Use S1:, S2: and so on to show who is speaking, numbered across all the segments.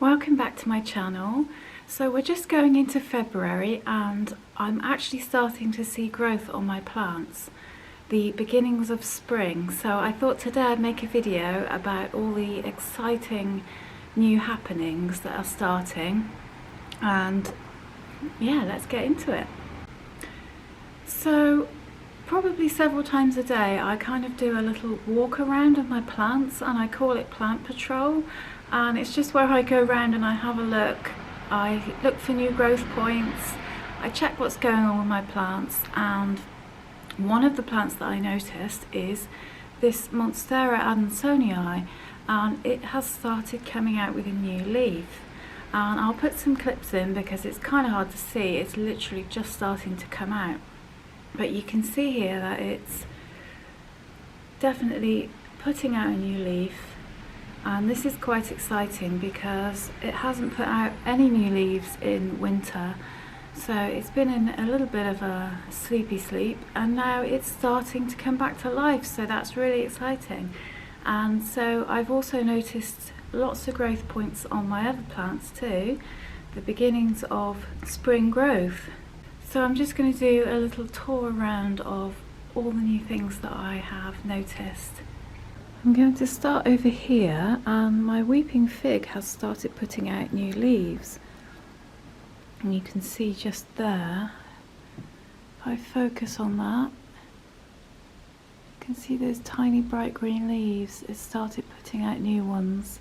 S1: Welcome back to my channel. So we're just going into February and I'm actually starting to see growth on my plants, the beginnings of spring. So I thought today I'd make a video about all the exciting new happenings that are starting, and yeah, let's get into it. So probably several times a day I kind of do a little walk around of my plants, and I call it plant patrol. And it's just where I go around and I have a look. I look for new growth points, I check what's going on with my plants, and one of the plants that I noticed is this Monstera Andoni, and it has started coming out with a new leaf. And I'll put some clips in because it's kind of hard to see, it's literally just starting to come out. But you can see here that it's definitely putting out a new leaf. And this is quite exciting because it hasn't put out any new leaves in winter, so it's been in a little bit of a sleepy sleep, and now it's starting to come back to life, so that's really exciting. And so I've also noticed lots of growth points on my other plants too, the beginnings of spring growth. So I'm just going to do a little tour around of all the new things that I have noticed. I'm going to start over here, and my weeping fig has started putting out new leaves, and you can see just there, if I focus on that, you can see those tiny bright green leaves. It started putting out new ones,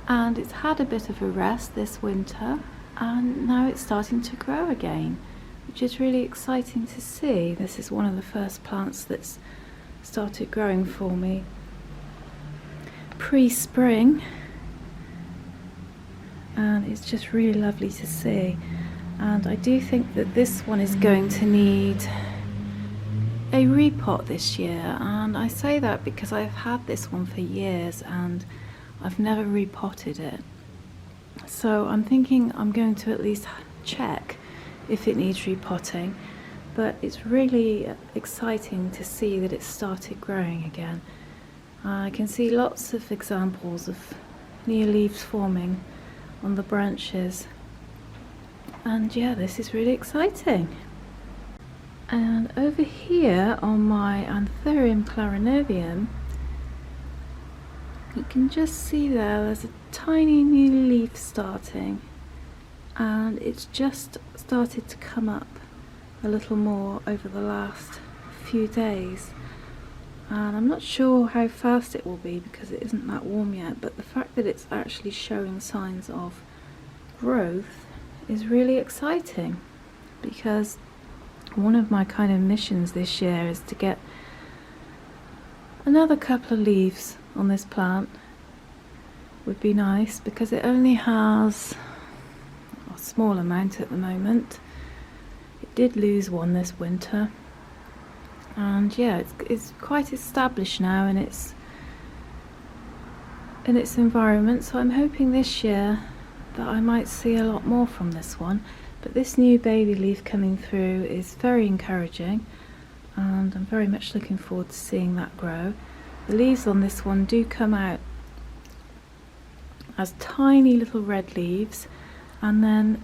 S1: and it's had a bit of a rest this winter, and now it's starting to grow again, which is really exciting to see. This is one of the first plants that's started growing for me pre-spring, and it's just really lovely to see. And I do think that this one is going to need a repot this year, and I say that because I've had this one for years and I've never repotted it. So I'm thinking I'm going to at least check if it needs repotting. But it's really exciting to see that it's started growing again. I can see lots of examples of new leaves forming on the branches, and yeah, this is really exciting. And over here on my Anthurium clarinervium, you can just see there's a tiny new leaf starting, and it's just started to come up a little more over the last few days, and I'm not sure how fast it will be because it isn't that warm yet, but the fact that it's actually showing signs of growth is really exciting, because one of my kind of missions this year is to get another couple of leaves on this plant. Would be nice because it only has a small amount at the moment. Did lose one this winter, and yeah, it's quite established now in its environment, so I'm hoping this year that I might see a lot more from this one. But this new baby leaf coming through is very encouraging, and I'm very much looking forward to seeing that grow. The leaves on this one do come out as tiny little red leaves, and then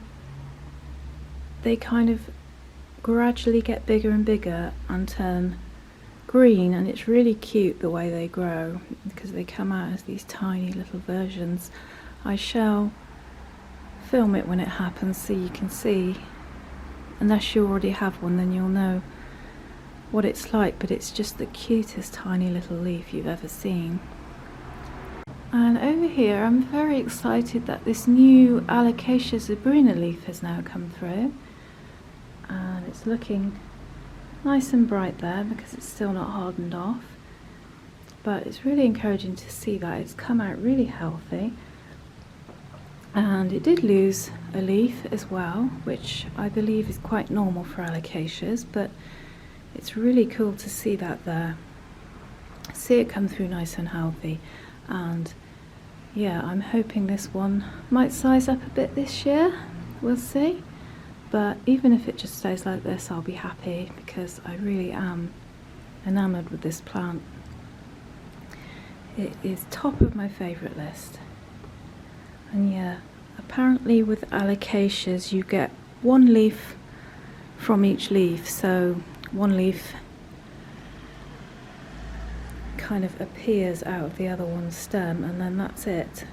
S1: they kind of gradually get bigger and bigger and turn green, and it's really cute the way they grow because they come out as these tiny little versions. I shall film it when it happens so you can see. Unless you already have one, then you'll know what it's like, but it's just the cutest tiny little leaf you've ever seen. And over here I'm very excited that this new Alocasia Zina leaf has now come through. And it's looking nice and bright there because it's still not hardened off, but it's really encouraging to see that it's come out really healthy. And it did lose a leaf as well, which I believe is quite normal for alocasias, but it's really cool to see that there. See it come through nice and healthy, and yeah, I'm hoping this one might size up a bit this year, we'll see. But even if it just stays like this, I'll be happy because I really am enamoured with this plant. It is top of my favourite list. And yeah, apparently with alocasias you get one leaf from each leaf, so one leaf kind of appears out of the other one's stem, and then that's it.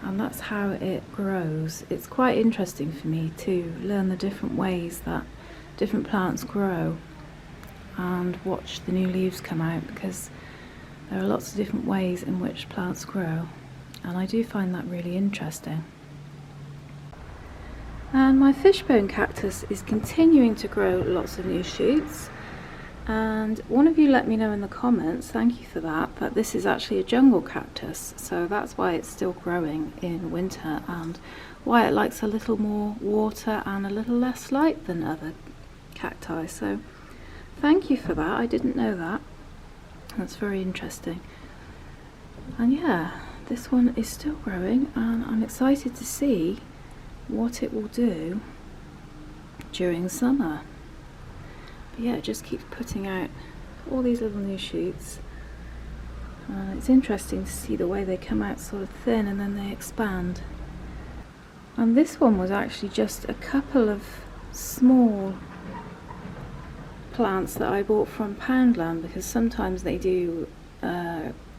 S1: And that's how it grows. It's quite interesting for me to learn the different ways that different plants grow and watch the new leaves come out, because there are lots of different ways in which plants grow, and I do find that really interesting. And my fishbone cactus is continuing to grow lots of new shoots, and one of you let me know in the comments, thank you for that, that this is actually a jungle cactus, so that's why it's still growing in winter and why it likes a little more water and a little less light than other cacti. So thank you for that, I didn't know that. That's very interesting. And yeah, this one is still growing, and I'm excited to see what it will do during summer. But yeah, it just keeps putting out all these little new shoots. It's interesting to see the way they come out sort of thin and then they expand. And this one was actually just a couple of small plants that I bought from Poundland, because sometimes they do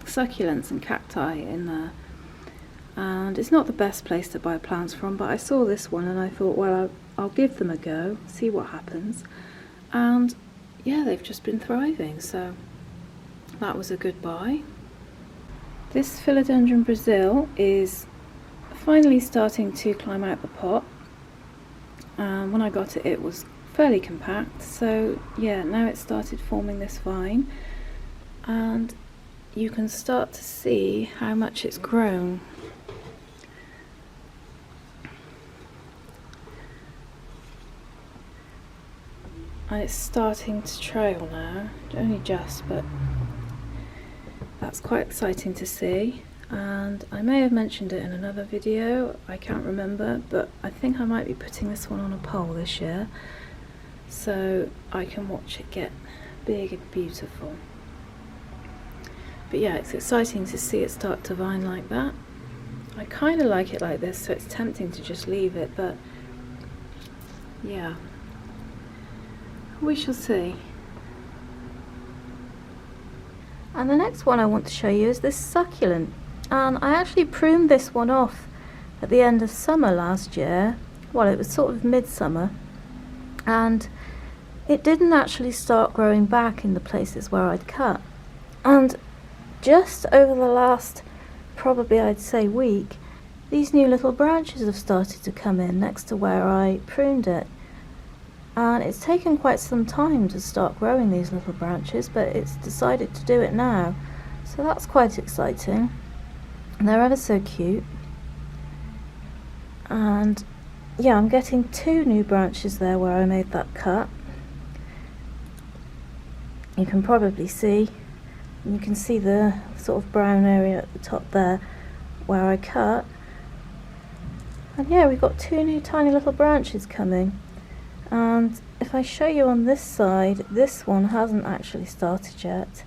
S1: succulents and cacti in there, and it's not the best place to buy plants from, but I saw this one and I thought, well, I'll give them a go, see what happens. And yeah, they've just been thriving, so that was a good buy. This Philodendron Brazil is finally starting to climb out the pot. When I got it, it was fairly compact, so yeah, now it's started forming this vine, and you can start to see how much it's grown. And it's starting to trail now, only just, but that's quite exciting to see. And I may have mentioned it in another video, I can't remember, but I think I might be putting this one on a pole this year, so I can watch it get big and beautiful. But yeah, it's exciting to see it start to vine like that. I kind of like it like this, so it's tempting to just leave it, but yeah, we shall see. And the next one I want to show you is this succulent, and I actually pruned this one off at the end of summer last year. Well, it was sort of midsummer, and it didn't actually start growing back in the places where I'd cut. And just over the last, probably I'd say week, these new little branches have started to come in next to where I pruned it. And it's taken quite some time to start growing these little branches, but it's decided to do it now, so that's quite exciting. And they're ever so cute. And yeah, I'm getting 2 new branches there where I made that cut. You can probably see, you can see the sort of brown area at the top there where I cut. And yeah, we've got 2 new tiny little branches coming. And if I show you on this side, this one hasn't actually started yet.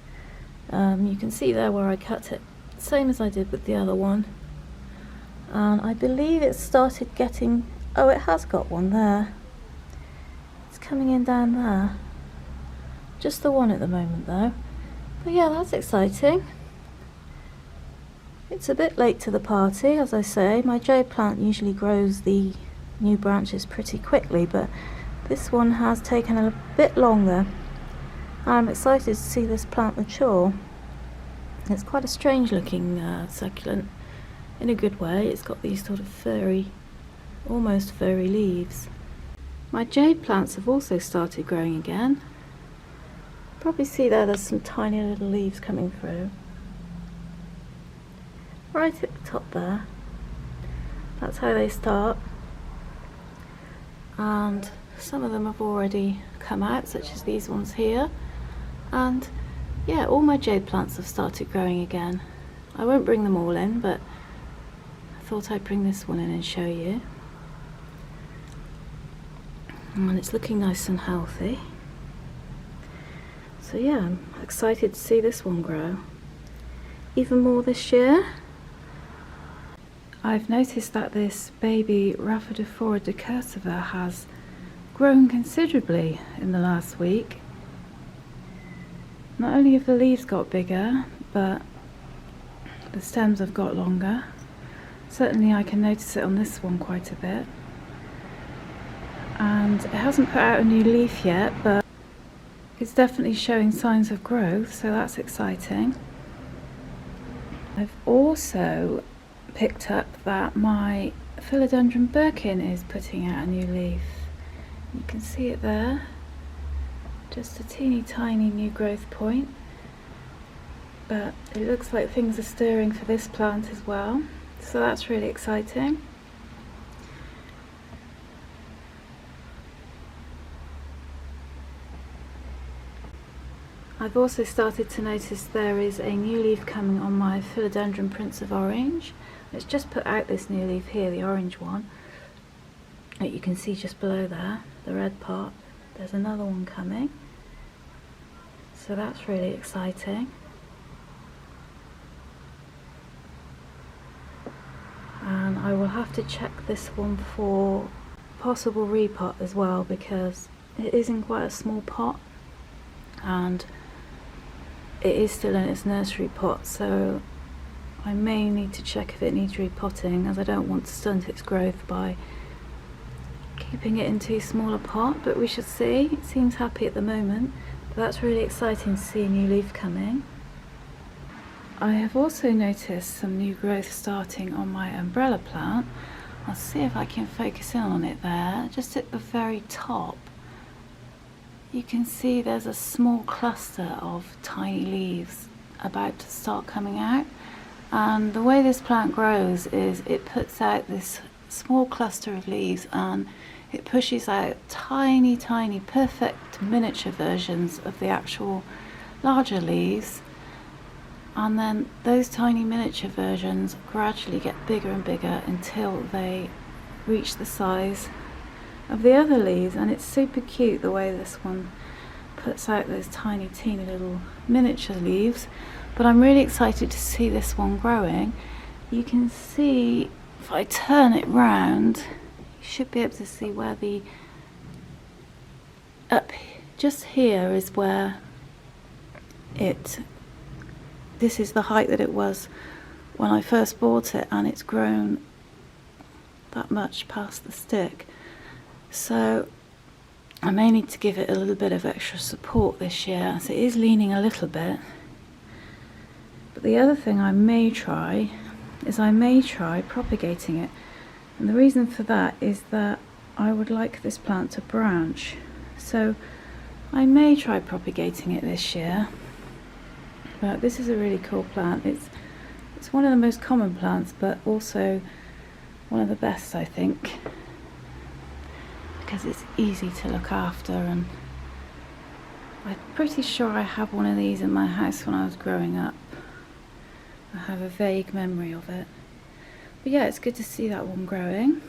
S1: You can see there where I cut it, same as I did with the other one. And I believe it started getting, oh, it has got one there. It's coming in down there. Just the one at the moment though. But yeah, that's exciting. It's a bit late to the party, as I say. My jade plant usually grows the new branches pretty quickly, but this one has taken a bit longer. I'm excited to see this plant mature. It's quite a strange looking succulent, in a good way. It's got these sort of furry, almost furry leaves. My jade plants have also started growing again. Probably see there's some tiny little leaves coming through. Right at the top there. That's how they start. And some of them have already come out, such as these ones here. And yeah, all my jade plants have started growing again. I won't bring them all in, but I thought I'd bring this one in and show you. And it's looking nice and healthy. So yeah, I'm excited to see this one grow even more this year. I've noticed that this baby Rhaphidophora decursiva has grown considerably in the last week. Not only have the leaves got bigger, but the stems have got longer. Certainly I can notice it on this one quite a bit. And it hasn't put out a new leaf yet, but it's definitely showing signs of growth, so that's exciting. I've also picked up that my Philodendron Birkin is putting out a new leaf. You can see it there, just a teeny tiny new growth point, but it looks like things are stirring for this plant as well, so that's really exciting. I've also started to notice there is a new leaf coming on my Philodendron Prince of Orange. It's just put out this new leaf here, the orange one, that you can see just below there, the red part. There's another one coming, so that's really exciting. And I will have to check this one for possible repot as well, because it is in quite a small pot and it is still in its nursery pot, so I may need to check if it needs repotting, as I don't want to stunt its growth by keeping it in too small a pot, but we should see. It seems happy at the moment, but that's really exciting to see a new leaf coming. I have also noticed some new growth starting on my umbrella plant. I'll see if I can focus in on it there, just at the very top. You can see there's a small cluster of tiny leaves about to start coming out, and the way this plant grows is it puts out this small cluster of leaves and it pushes out tiny perfect miniature versions of the actual larger leaves, and then those tiny miniature versions gradually get bigger and bigger until they reach the size of the other leaves. And it's super cute the way this one puts out those tiny teeny little miniature leaves, but I'm really excited to see this one growing. You can see, if I turn it round, you should be able to see where the just here is where this is the height that it was when I first bought it, and it's grown that much past the stick. So I may need to give it a little bit of extra support this year, as it is leaning a little bit. But the other thing I may try is propagating it, and the reason for that is that I would like this plant to branch, so I may try propagating it this year. But this is a really cool plant. It's one of the most common plants, but also one of the best, I think, because it's easy to look after, and I'm pretty sure I had one of these in my house when I was growing up. I have a vague memory of it. But yeah, it's good to see that one growing.